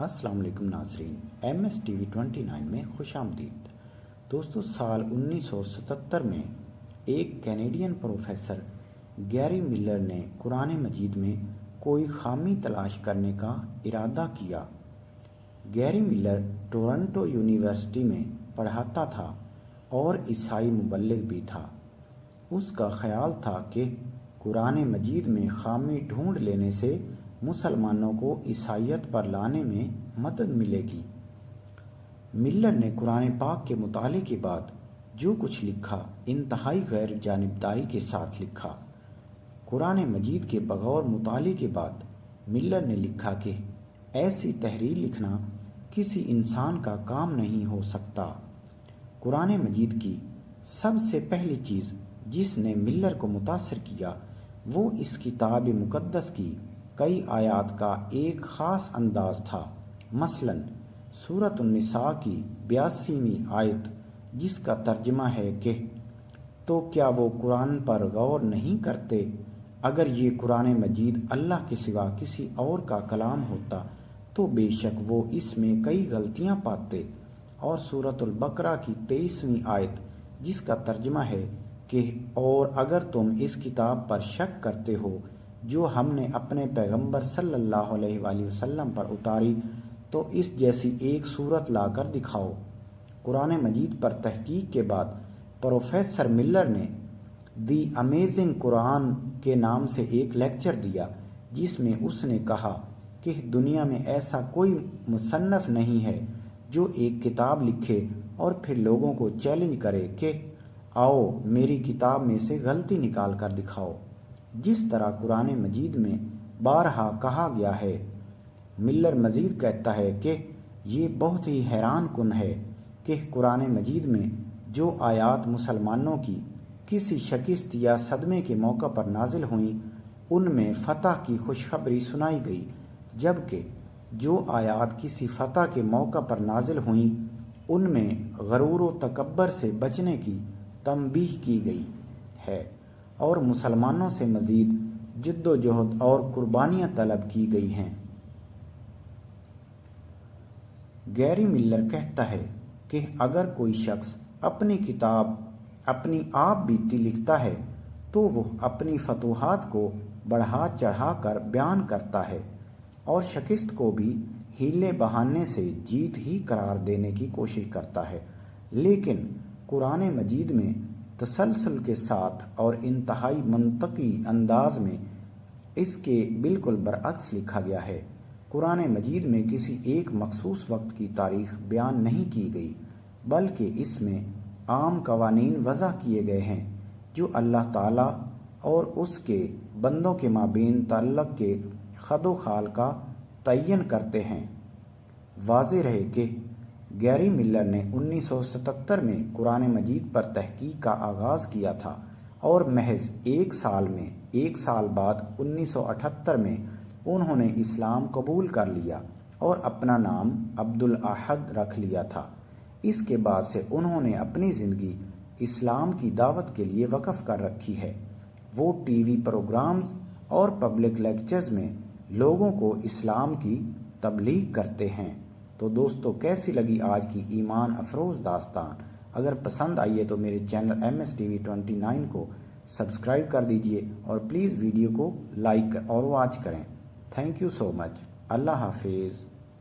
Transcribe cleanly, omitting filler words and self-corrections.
السلام علیکم ناظرین، ایم ایس ٹی وی 29 میں خوش آمدید۔ دوستو، سال 1977 میں ایک کینیڈین پروفیسر گیری ملر نے قرآن مجید میں کوئی خامی تلاش کرنے کا ارادہ کیا۔ گیری ملر ٹورنٹو یونیورسٹی میں پڑھاتا تھا اور عیسائی مبلغ بھی تھا۔ اس کا خیال تھا کہ قرآن مجید میں خامی ڈھونڈ لینے سے مسلمانوں کو عیسائیت پر لانے میں مدد ملے گی۔ ملر نے قرآن پاک کے مطالعے کے بعد جو کچھ لکھا انتہائی غیر جانبداری کے ساتھ لکھا۔ قرآن مجید کے بغور مطالعے کے بعد ملر نے لکھا کہ ایسی تحریر لکھنا کسی انسان کا کام نہیں ہو سکتا۔ قرآن مجید کی سب سے پہلی چیز جس نے ملر کو متاثر کیا وہ اس کتاب مقدس کی کئی آیات کا ایک خاص انداز تھا۔ مثلاً سورۃ النساء کی 82ویں آیت، جس کا ترجمہ ہے کہ تو کیا وہ قرآن پر غور نہیں کرتے؟ اگر یہ قرآن مجید اللہ کے سوا کسی اور کا کلام ہوتا تو بے شک وہ اس میں کئی غلطیاں پاتے۔ اور سورۃ البقرہ کی 23ویں آیت، جس کا ترجمہ ہے کہ اور اگر تم اس کتاب پر شک کرتے ہو جو ہم نے اپنے پیغمبر صلی اللہ علیہ وآلہ وسلم پر اتاری تو اس جیسی ایک صورت لا کر دکھاؤ۔ قرآن مجید پر تحقیق کے بعد پروفیسر ملر نے دی امیزنگ قرآن کے نام سے ایک لیکچر دیا، جس میں اس نے کہا کہ دنیا میں ایسا کوئی مصنف نہیں ہے جو ایک کتاب لکھے اور پھر لوگوں کو چیلنج کرے کہ آؤ میری کتاب میں سے غلطی نکال کر دکھاؤ، جس طرح قرآن مجید میں بارہا کہا گیا ہے۔ ملر مزید کہتا ہے کہ یہ بہت ہی حیران کن ہے کہ قرآن مجید میں جو آیات مسلمانوں کی کسی شکست یا صدمے کے موقع پر نازل ہوئیں ان میں فتح کی خوشخبری سنائی گئی، جبکہ جو آیات کسی فتح کے موقع پر نازل ہوئیں ان میں غرور و تکبر سے بچنے کی تنبیہ کی گئی ہے اور مسلمانوں سے مزید جد و جہد اور قربانیاں طلب کی گئی ہیں۔ گیری ملر کہتا ہے کہ اگر کوئی شخص اپنی کتاب اپنی آپ بیتی لکھتا ہے تو وہ اپنی فتوحات کو بڑھا چڑھا کر بیان کرتا ہے اور شکست کو بھی ہیلے بہانے سے جیت ہی قرار دینے کی کوشش کرتا ہے، لیکن قرآن مجید میں تسلسل کے ساتھ اور انتہائی منطقی انداز میں اس کے بالکل برعکس لکھا گیا ہے۔ قرآن مجید میں کسی ایک مخصوص وقت کی تاریخ بیان نہیں کی گئی، بلکہ اس میں عام قوانین وضع کیے گئے ہیں جو اللہ تعالیٰ اور اس کے بندوں کے مابین تعلق کے خد و خال کا تعین کرتے ہیں۔ واضح رہے کہ گیری ملر نے 1977 میں قرآن مجید پر تحقیق کا آغاز کیا تھا اور محض ایک سال بعد 1978 میں انہوں نے اسلام قبول کر لیا اور اپنا نام عبدالاحد رکھ لیا تھا۔ اس کے بعد سے انہوں نے اپنی زندگی اسلام کی دعوت کے لیے وقف کر رکھی ہے۔ وہ ٹی وی پروگرامز اور پبلک لیکچرز میں لوگوں کو اسلام کی تبلیغ کرتے ہیں۔ تو دوستو، کیسی لگی آج کی ایمان افروز داستان؟ اگر پسند آئی ہے تو میرے channel M S T V 29 کو سبسکرائب کر دیجئے اور پلیز ویڈیو کو لائک اور واچ کریں۔ Thank you so much. اللہ حافظ۔